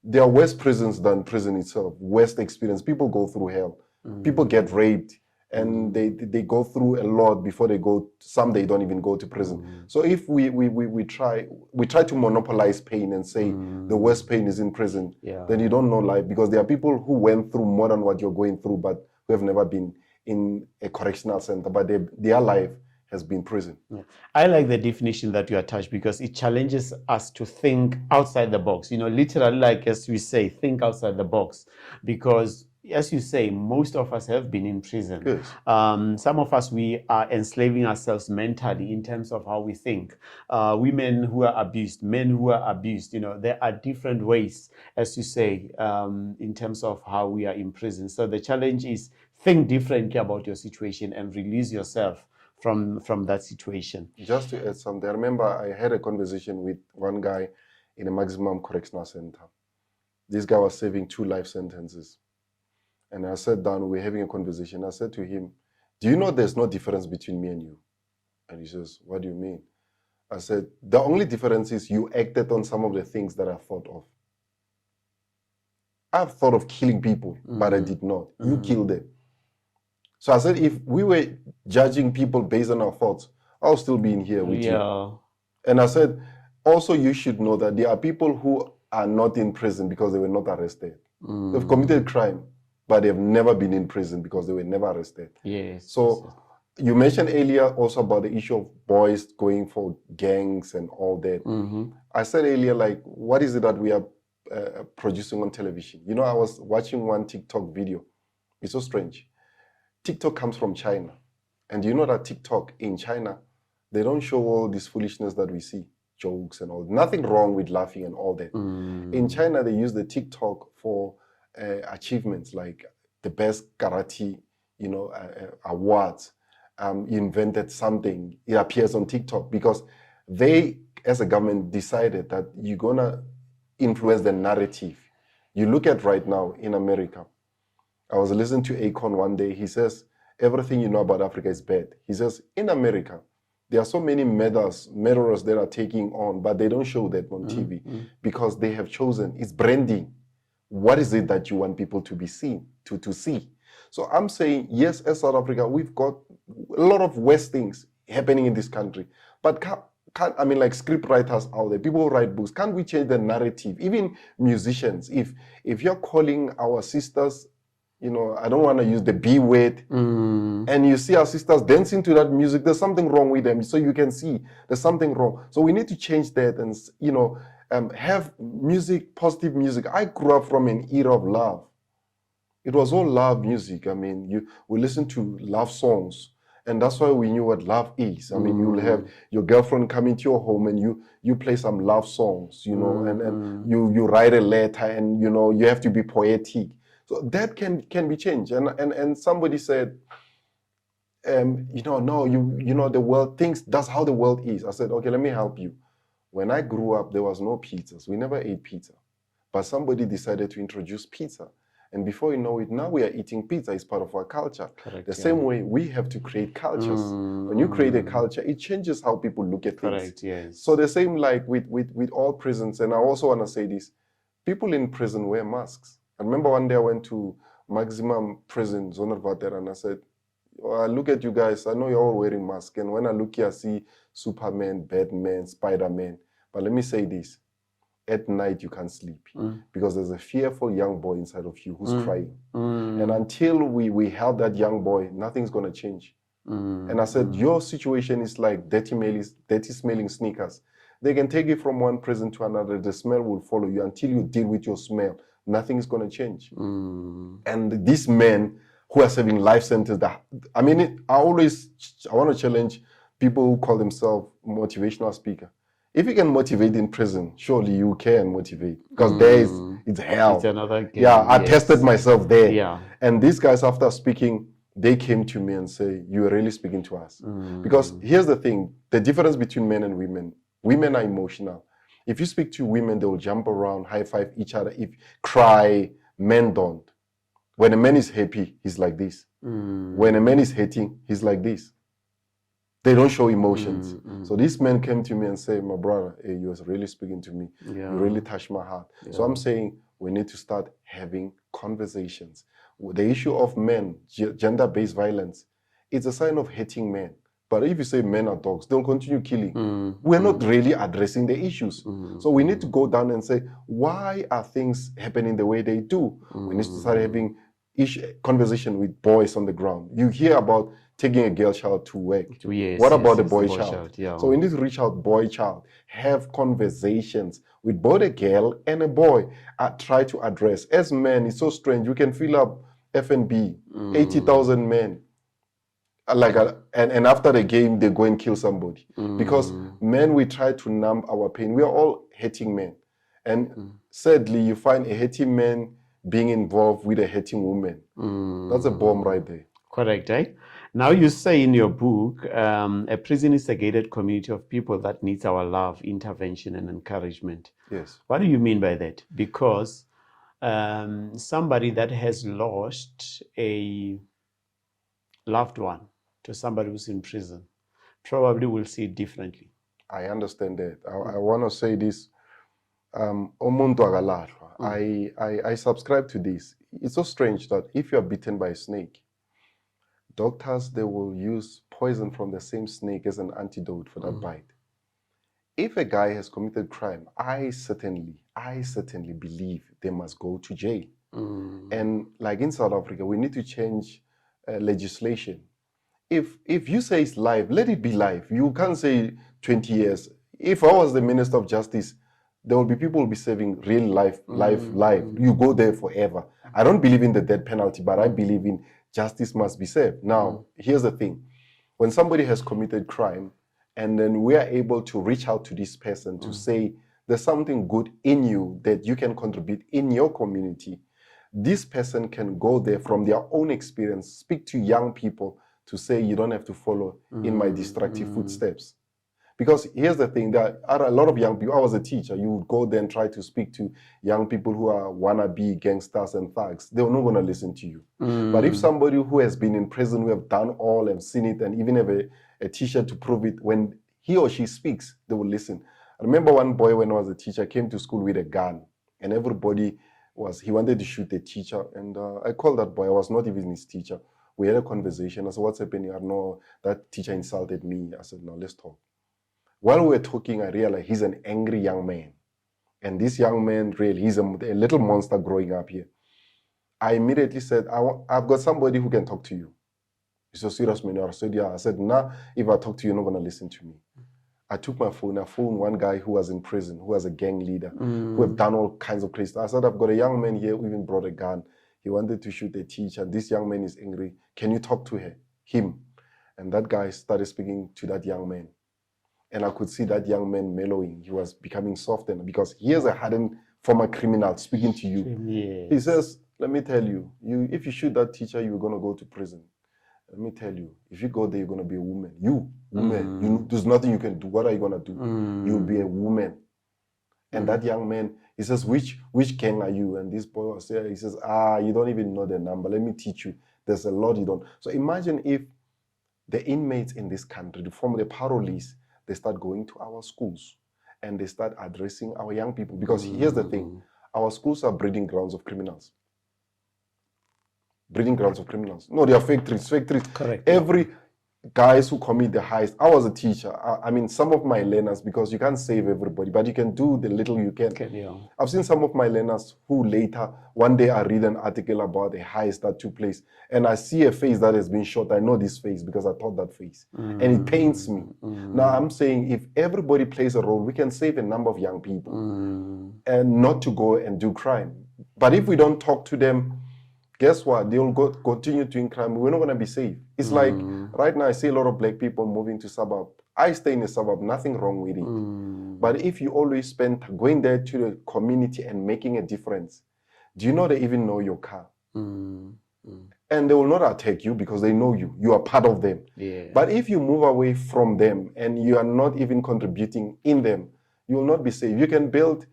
there are worse prisons than prison itself, worst experience. People go through hell. People get raped, and they go through a lot before they go. Some they don't even go to prison. So if we try to monopolize pain and say the worst pain is in prison, then you don't know life, because there are people who went through more than what you're going through, but who have never been in a correctional center, but their life has been prison. I like the definition that you attach, because it challenges us to think outside the box. Literally, like as we say, think outside the box, because as you say, most of us have been in prison. Yes. Some of us, we are enslaving ourselves mentally in terms of how we think. Women who are abused, men who are abused, there are different ways, as you say, in terms of how we are in prison. So the challenge is think differently about your situation and release yourself from that situation. Just to add something, I remember I had a conversation with one guy in a maximum correctional center. This guy was serving 2 life sentences. And I sat down, we were having a conversation. I said to him, do you know there's no difference between me and you? And he says, what do you mean? I said, the only difference is you acted on some of the things that I thought of. I've thought of killing people, but I did not. You killed them. So I said, if we were judging people based on our thoughts, I'll still be in here with you. And I said, also, you should know that there are people who are not in prison because they were not arrested. They've committed crime, but they've never been in prison because they were never arrested. Yes. So you mentioned earlier also about the issue of boys going for gangs and all that. I said earlier, like, what is it that we are producing on television? You know, I was watching one TikTok video. It's so strange. TikTok comes from China. And you know that TikTok in China, they don't show all this foolishness that we see, jokes and all. Nothing wrong with laughing and all that. In China, they use the TikTok for achievements like the best karate, you know, awards. Invented something, it appears on TikTok because they, as a government, decided that you're gonna influence the narrative. You look at right now in America. I was listening to E09 one day. He says, everything you know about Africa is bad. He says, in America, there are so many murderers that are taking on, but they don't show that on TV because they have chosen, it's branding. What is it that you want people to be seen, to see? So I'm saying, yes, as South Africa, we've got a lot of worse things happening in this country. But can't I mean, like script writers out there, people who write books, can't we change the narrative? Even musicians, if you're calling our sisters, you know, I don't want to use the B word, and you see our sisters dancing to that music, there's something wrong with them. So you can see there's something wrong. So we need to change that and, you know, have music, positive music. I grew up from an era of love. It was all love music. I mean, we listened to love songs, and that's why we knew what love is. I mean, you'll have your girlfriend come into your home and you play some love songs, you know, and you write a letter, and you know you have to be poetic. So that can be changed. And somebody said, you know, no, you know the world thinks that's how the world is. I said, okay, let me help you. When I grew up, there was no pizzas. We never ate pizza, but somebody decided to introduce pizza. And before you know it, now we are eating pizza. It's part of our culture. Correct, the same way we have to create cultures. When you create a culture, it changes how people look at things. Correct, yes. So the same like with all prisons. And I also want to say this. People in prison wear masks. I remember one day I went to maximum prison, Zonderwater, and I said, I look at you guys, I know you're all wearing masks. And when I look here, I see Superman, Batman, Spider-Man. But let me say this. At night you can't sleep because there's a fearful young boy inside of you who's crying. And until we help that young boy, nothing's going to change. And I said, your situation is like dirty smelling sneakers. They can take you from one prison to another. The smell will follow you until you deal with your smell. Nothing is going to change. And these men who are serving life sentences, I mean, I want to challenge people who call themselves motivational speaker. If you can motivate in prison, surely you can motivate because it's hell. It's another game. Yeah, I tested myself there. Yeah. And these guys, after speaking, they came to me and say, you are really speaking to us. Because here's the thing, the difference between men and women. Women are emotional. If you speak to women, they will jump around, high five each other, cry. Men don't. When a man is happy, he's like this. When a man is hating, he's like this. They don't show emotions. So this man came to me and said, my brother, hey, you was really speaking to me. You really touched my heart. So I'm saying we need to start having conversations. The issue of men, gender-based violence, it's a sign of hating men. But if you say men are dogs, they'll continue killing. We're not really addressing the issues. So we need to go down and say, why are things happening the way they do? We need to start having conversation with boys on the ground. You hear about taking a girl child to work. What about the boy child? So we need to reach out boy child, have conversations with both a girl and a boy. Try to address. As men, it's so strange. You can fill up F&B, 80,000 men. And after the game, they go and kill somebody. Because men, we try to numb our pain. We are all hating men. And sadly, you find a hating man being involved with a hating woman. That's a bomb right there. Correct, eh? Now you say in your book, a prison is a gated community of people that needs our love, intervention, and encouragement. Yes. What do you mean by that? Because somebody that has lost a loved one to somebody who's in prison probably will see it differently. I understand that. I want to say this. Umuntu akalahlwa. I subscribe to this. It's so strange that if you are bitten by a snake, doctors, they will use poison from the same snake as an antidote for that bite. If a guy has committed crime, I certainly believe they must go to jail. And like in South Africa, we need to change legislation. If you say it's life, let it be life. You can't say 20 years. If I was the Minister of Justice, there will be people who will be serving real life. You go there forever. I don't believe in the death penalty, but I believe in justice must be served. Now, here's the thing. When somebody has committed crime, and then we are able to reach out to this person to say, there's something good in you that you can contribute in your community. This person can go there from their own experience, speak to young people to say, you don't have to follow in my destructive footsteps. Because here's the thing, there are a lot of young people. I was a teacher. You would go there and try to speak to young people who are wannabe gangsters and thugs. They're not going to listen to you. But if somebody who has been in prison, who have done all, have seen it, and even have a t-shirt to prove it, when he or she speaks, they will listen. I remember one boy, when I was a teacher, came to school with a gun, and everybody he wanted to shoot the teacher. And I called that boy. I was not even his teacher. We had a conversation. I said, what's happening? I know that teacher insulted me. I said, no, let's talk. While we were talking, I realized he's an angry young man. And this young man, really, he's a little monster growing up here. I immediately said, I've got somebody who can talk to you. He said, serious man? I said, yeah. I said, nah, if I talk to you, you're not going to listen to me. I took my phone. I phoned one guy who was in prison, who was a gang leader, who have done all kinds of crazy stuff. I said, I've got a young man here who even brought a gun. He wanted to shoot a teacher. This young man is angry. Can you talk to him? And that guy started speaking to that young man. And I could see that young man mellowing. He was becoming softer because here's a hardened former criminal speaking to you. Yes. He says, let me tell you, if you shoot that teacher, you're going to go to prison. Let me tell you, if you go there, you're going to be a woman. Woman. There's nothing you can do. What are you going to do? You'll be a woman. And that young man, he says, which gang are you? And this boy was there. He says, you don't even know the number. Let me teach you. There's a lot you don't. So imagine if the inmates in this country, from the parolees, they start going to our schools and they start addressing our young people. Because here's the thing, our schools are breeding grounds of criminals. Breeding grounds of criminals. No, they are factories. Correct. Every guys who commit the highest. I was a teacher. I mean, some of my learners, because you can't save everybody, but you can do the little you can. Yeah. I've seen some of my learners who later, one day I read an article about a heist that took place, and I see a face that has been shot. I know this face because I taught that face. And it pains me. Now, I'm saying if everybody plays a role, we can save a number of young people and not to go and do crime. But if we don't talk to them, guess what? They will continue doing crime. We're not going to be safe. It's like right now I see a lot of black people moving to suburb. I stay in a suburb, nothing wrong with it. But if you always spend going there to the community and making a difference, do you know they even know your car? And they will not attack you because they know you. You are part of them. Yeah. But if you move away from them and you are not even contributing in them, you will not be safe. You can build,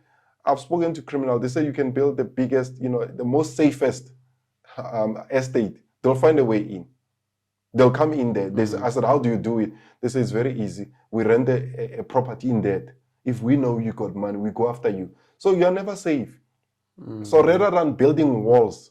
I've spoken to criminals, they say you can build the biggest, the most safest estate. They'll find a way in. They'll come in there. I said, how do you do it? They say, it's very easy. We rent a property in there. If we know you got money, we go after you. So you're never safe. So rather than building walls,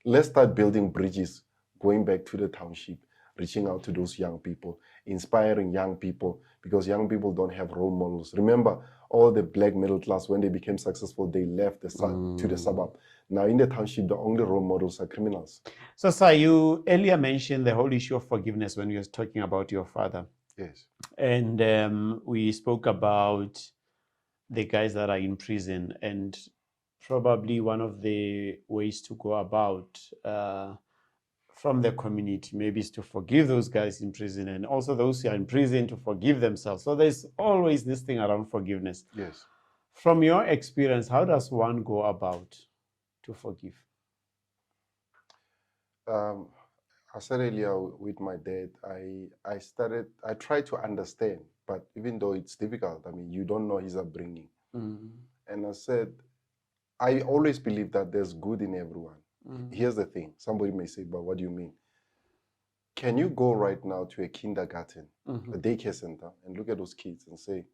let's start building bridges, going back to the township, reaching out to those young people, inspiring young people, because young people don't have role models. Remember, all the black middle class, when they became successful, they left to the suburb. Now in the township, the only role models are criminals. So, Sy, you earlier mentioned the whole issue of forgiveness when you were talking about your father. Yes. And we spoke about the guys that are in prison, and probably one of the ways to go about from the community maybe is to forgive those guys in prison, and also those who are in prison to forgive themselves. So there's always this thing around forgiveness. Yes. From your experience, how does one go about to forgive? I said earlier with my dad, I tried to understand, but even though it's difficult, I mean, you don't know his upbringing. And I said, I always believe that there's good in everyone. Here's the thing. Somebody may say, but what do you mean? Can you go right now to a kindergarten, a daycare center, and look at those kids and say,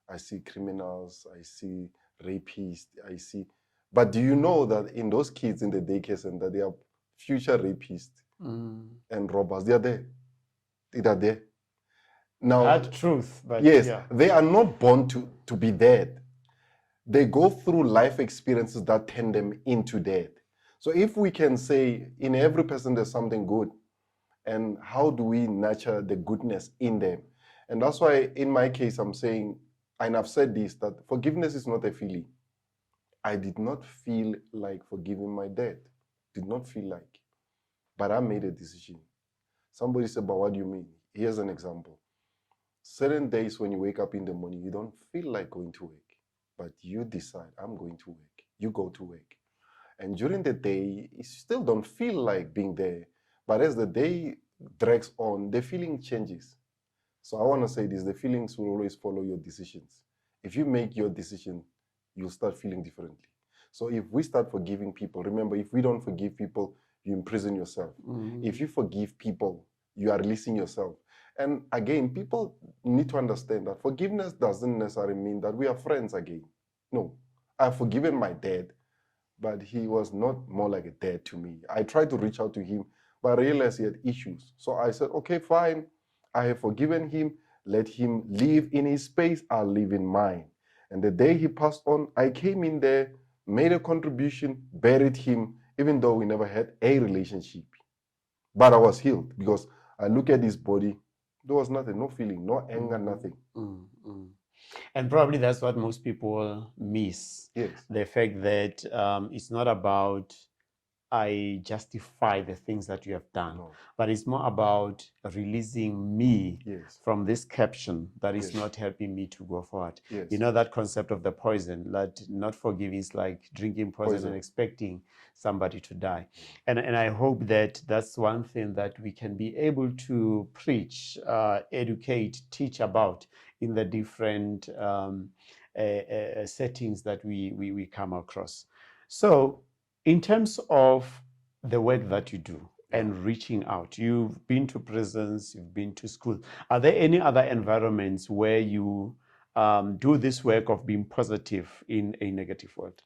I see criminals, I see rapists, I see... But do you know that in those kids in the daycare center, they are future rapists and robbers? They are there. They are there. Now, hard truth, but yes, yeah. they are not born to be dead. They go through life experiences that turn them into dead. So if we can say in every person there's something good, and how do we nurture the goodness in them? And that's why in my case, I'm saying, and I've said this, that forgiveness is not a feeling. I did not feel like forgiving my dad. Did not feel like. But I made a decision. Somebody said, but what do you mean? Here's an example. Certain days when you wake up in the morning, you don't feel like going to work, but you decide, I'm going to work. You go to work. And during the day, you still don't feel like being there. But as the day drags on, the feeling changes. So I want to say this, the feelings will always follow your decisions. If you make your decision, you'll start feeling differently. So if we start forgiving people, remember, if we don't forgive people, you imprison yourself. If you forgive people, you are releasing yourself. And again, people need to understand that forgiveness doesn't necessarily mean that we are friends again. No, I've forgiven my dad, but he was not more like a dad to me. I tried to reach out to him, but I realized he had issues. So I said, okay, fine. I have forgiven him. Let him live in his space. I'll live in mine. And the day he passed on, I came in there, made a contribution, buried him, even though we never had a relationship. But I was healed because I look at his body. There was nothing, no feeling, no anger, nothing. And probably that's what most people miss. Yes. The fact that it's not about I justify the things that you have done, No. but it's more about releasing me Yes. from this caption that is Yes. not helping me to go forward. Yes. You know, that concept of the poison, that not forgiving is like drinking poison and expecting somebody to die. And I hope that that's one thing that we can be able to preach, educate, teach about in the different settings that we come across. So in terms of the work that you do and reaching out, you've been to prisons, you've been to school. Are there any other environments where you do this work of being positive in a negative world?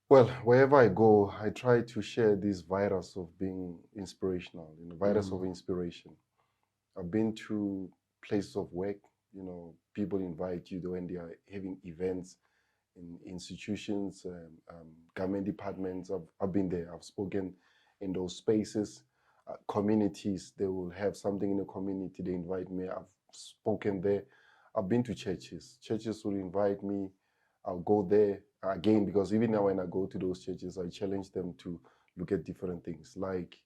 Well, wherever I go, I try to share this virus of being inspirational, virus of inspiration. I've been to places of work, people invite you when they are having events in institutions, government departments. I've been there. I've spoken in those spaces. Communities, they will have something in the community. They invite me. I've spoken there. I've been to churches. Churches will invite me. I'll go there again because even now when I go to those churches, I challenge them to look at different things. Like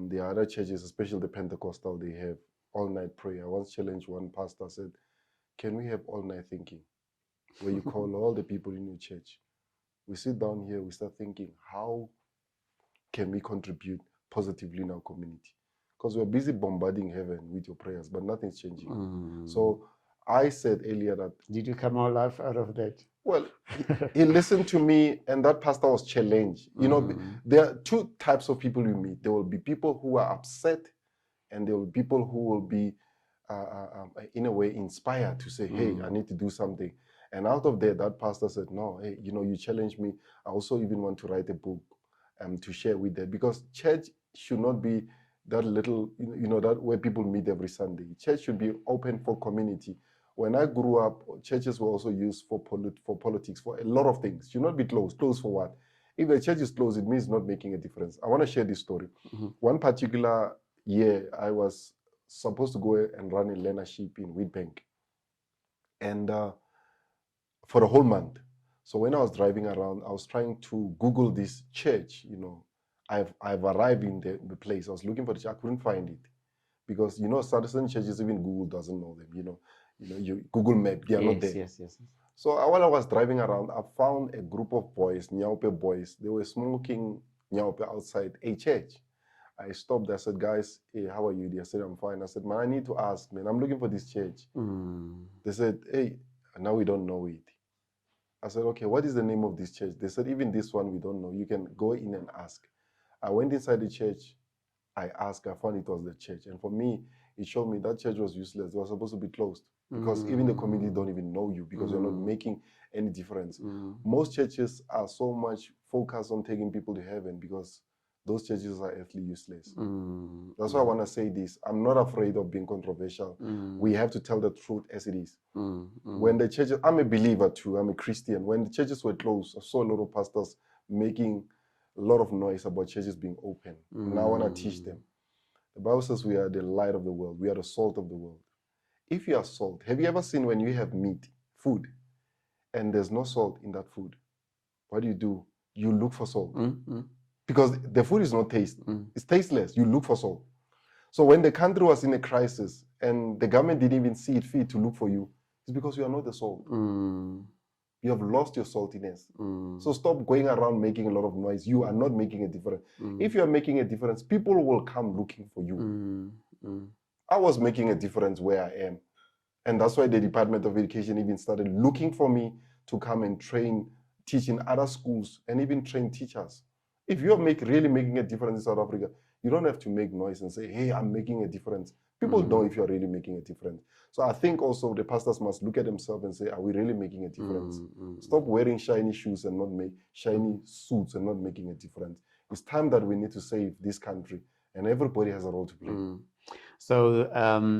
the other churches, especially the Pentecostal, they have all-night prayer. I once challenged one pastor, said, can we have all-night thinking? Where you call all the people in your church. We sit down here, we start thinking, how can we contribute positively in our community? Because we're busy bombarding heaven with your prayers, but nothing's changing. So I said earlier that... Did you come out of that? Well, he listened to me, and that pastor was challenged. There are two types of people you meet. There will be people who are upset, and there will be people who will be, in a way, inspired to say, hey, I need to do something. And out of there, that pastor said, no, hey, you challenged me. I also even want to write a book to share with them. Because church should not be that little, that where people meet every Sunday. Church should be open for community. When I grew up, churches were also used for politics, for a lot of things. Should not be closed. Closed for what? If the church is closed, it means not making a difference. I want to share this story. One particular year, I was supposed to go and run a learnership in Wheatbank. And for a whole month. So when I was driving around, I was trying to Google this church. I've arrived in the place. I was looking for the church. I couldn't find it because certain churches, even Google doesn't know them. You Google Map, they are not there. Yes. So while I was driving around, I found a group of boys, Nyaupe boys. They were smoking Nyaupe outside a church. I stopped. I said, guys, hey, how are you? They said, I'm fine. I said, man, I need to ask, man. I'm looking for this church. They said, hey, now we don't know it. I said, okay, what is the name of this church? They said, even this one, we don't know. You can go in and ask. I went inside the church. I asked. I found it was the church. And for me, it showed me that church was useless. They were supposed to be closed because even the community don't even know you because you're not making any difference. Most churches are so much focused on taking people to heaven because those churches are earthly useless. That's why I want to say this. I'm not afraid of being controversial. We have to tell the truth as it is. When the churches, I'm a believer too, I'm a Christian. When the churches were closed, I saw a lot of pastors making a lot of noise about churches being open. And I want to teach them. The Bible says we are the light of the world. We are the salt of the world. If you are salt, have you ever seen when you have meat, food, and there's no salt in that food? What do? You look for salt. Because the food is not taste. It's tasteless. You look for salt. So when the country was in a crisis and the government didn't even see it fit to look for you, it's because you are not the salt. You have lost your saltiness. So stop going around making a lot of noise. You are not making a difference. If you are making a difference, people will come looking for you. I was making a difference where I am. And that's why the Department of Education even started looking for me to come and train, teach in other schools, and even train teachers. If you're really making a difference in South Africa, you don't have to make noise and say, hey, I'm making a difference. People know if you're really making a difference. So I think also the pastors must look at themselves and say, are we really making a difference? Stop wearing shiny shoes and not make shiny suits and not making a difference. It's time that we need to save this country, and everybody has a role to play. So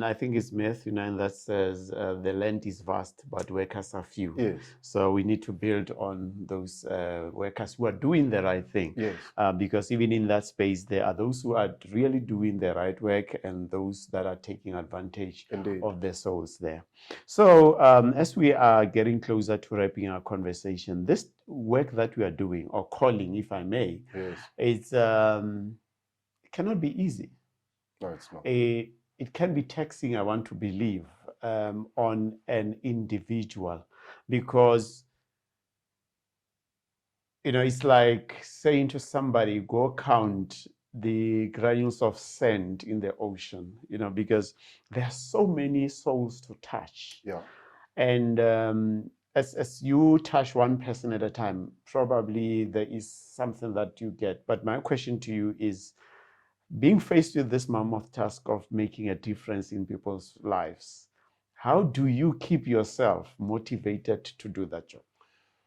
I think it's Matthew 9 that says the land is vast, but workers are few. Yes. So we need to build on those workers who are doing the right thing. Yes. Because even in that space, there are those who are really doing the right work and those that are taking advantage of their souls there. So as we are getting closer to wrapping our conversation, this work that we are doing, or calling, if I may, it's, it cannot be easy. No, it's not. It can be taxing, I want to believe, on an individual, because, you know, it's like saying to somebody, go count the granules of sand in the ocean, you know, because there are so many souls to touch. Yeah. And as you touch one person at a time, probably there is something that you get. But my question to you is, being faced with this mammoth task of making a difference in people's lives, how do you keep yourself motivated to do that job?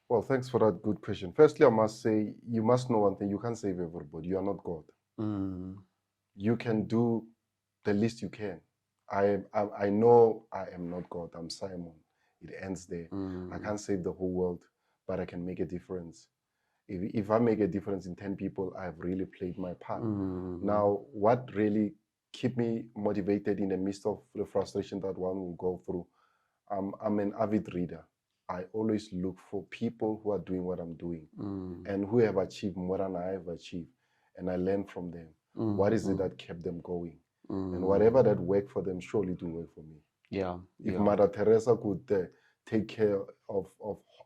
Well, thanks for that good question. Firstly, I must say, you must know one thing. You can't save everybody. You are not God. You can do the least you can. I know I am not God. I'm Simon. It ends there. I can't save the whole world, but I can make a difference. If I make a difference in 10 people, I have really played my part. Now, what really keep me motivated in the midst of the frustration that one will go through, I'm an avid reader. I always look for people who are doing what I'm doing and who have achieved more than I have achieved. And I learn from them. What is it that kept them going? And whatever that worked for them, surely it will work for me. If Mother Teresa could take care of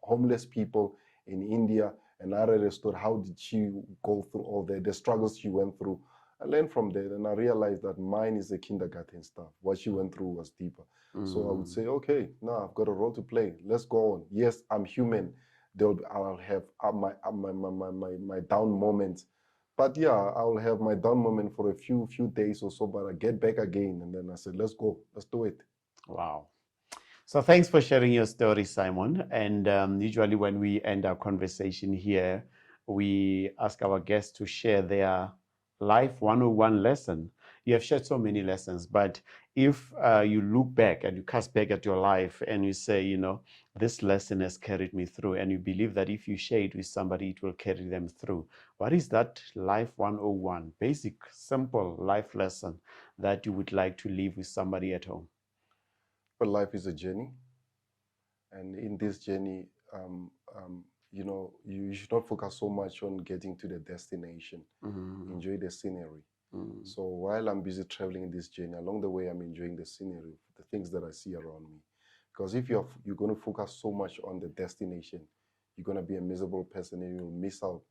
homeless people in India, and I read a story, how did she go through all the struggles she went through? I learned from that, and I realized that mine is the kindergarten stuff. What she went through was deeper. So I would say, okay, now I've got a role to play. Let's go on. Yes, I'm human. I'll have my down moments. But yeah, I'll have my down moment for a few days or so, but I get back again. And then I said, let's go. Let's do it. Wow. So thanks for sharing your story, Simon. And usually when we end our conversation here, we ask our guests to share their life 101 lesson. You have shared so many lessons, but if you look back and you cast back at your life and you say, you know, this lesson has carried me through, and you believe that if you share it with somebody, it will carry them through. What is that life 101, basic, simple life lesson that you would like to leave with somebody at home? But life is a journey, and in this journey, you know, you should not focus so much on getting to the destination. Enjoy the scenery. So while I'm busy traveling in this journey, along the way, I'm enjoying the scenery, the things that I see around me. Because if you're going to focus so much on the destination, you're going to be a miserable person, and you'll miss out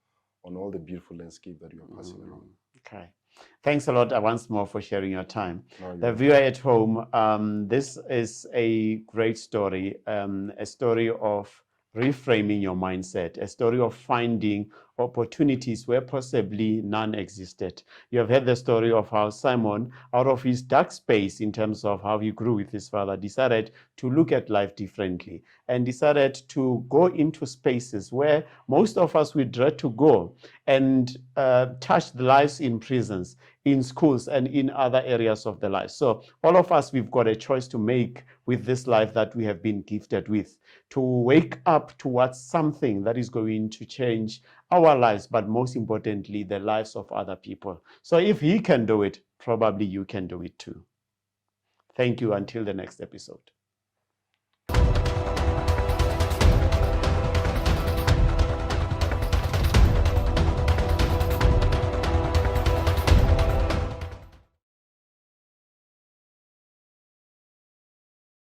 on all the beautiful landscape that you're passing around. Okay. Thanks a lot once more for sharing your time. The viewer at home, this is a great story, a story of reframing your mindset, a story of finding opportunities where possibly none existed. You have heard the story of how Simon, out of his dark space in terms of how he grew with his father, decided to look at life differently and decided to go into spaces where most of us would dread to go and touch the lives in prisons, in schools, and in other areas of the life. So all of us, we've got a choice to make with this life that we have been gifted with, to wake up towards something that is going to change our lives, but most importantly, the lives of other people. So if he can do it, probably you can do it too. Thank you. Until the next episode.